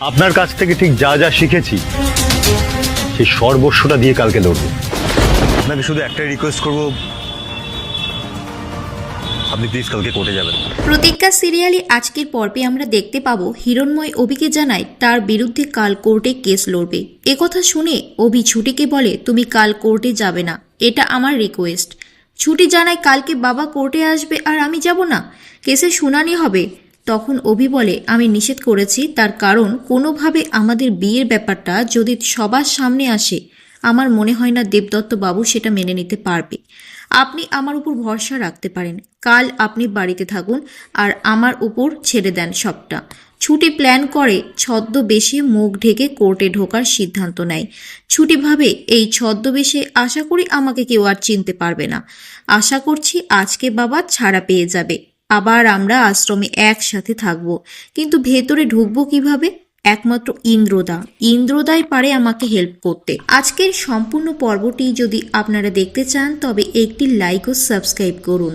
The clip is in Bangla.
আপনার কাছ থেকে ঠিক যা যা শিখেছি সেই সর্বস্বটা দিয়ে কালকে লড়ব। আপনাকে শুধু একটাই রিকোয়েস্ট করব, আপনি প্লিজ কালকে কোর্টে যাবেন। প্রতিজ্ঞা সিরিয়ালে আজকের পর্বে আমরা দেখতে পাবো হিরণময় অভিকে জানায় তার বিরুদ্ধে কাল কোর্টে কেস লড়বে। একথা শুনে অভি ছুটিকে বলে তুমি কাল কোর্টে যাবে না, এটা আমার রিকোয়েস্ট। ছুটি জানায় কালকে বাবা কোর্টে আসবে আর আমি যাব না, কেসের শুনানি হবে। তখন অভি বলে আমি নিষেধ করেছি, তার কারণ কোনোভাবে আমাদের বিয়ের ব্যাপারটা যদি সবার সামনে আসে আমার মনে হয় না দেবদত্ত বাবু সেটা মেনে নিতে পারবে। আপনি আমার উপর ভরসা রাখতে পারেন, কাল আপনি বাড়িতে থাকুন আর আমার উপর ছেড়ে দেন সবটা। ছুটি প্ল্যান করে ছদ্মবেশে মুখ ঢেকে কোর্টে ঢোকার সিদ্ধান্ত নেয়। ছুটি ভাবে এই ছদ্মবেশে আশা করি আমাকে কেউ আর চিনতে পারবে না, আশা করছি আজকে বাবা ছাড়া পেয়ে যাবে, আবার আমরা আশ্রমে একসাথে থাকবো। কিন্তু ভেতরে ঢুকবো কিভাবে? একমাত্র ইন্দ্রদাই পারে আমাকে হেল্প করতে। আজকের সম্পূর্ণ পর্বটি যদি আপনারা দেখতে চান তবে একটি লাইক ও সাবস্ক্রাইব করুন।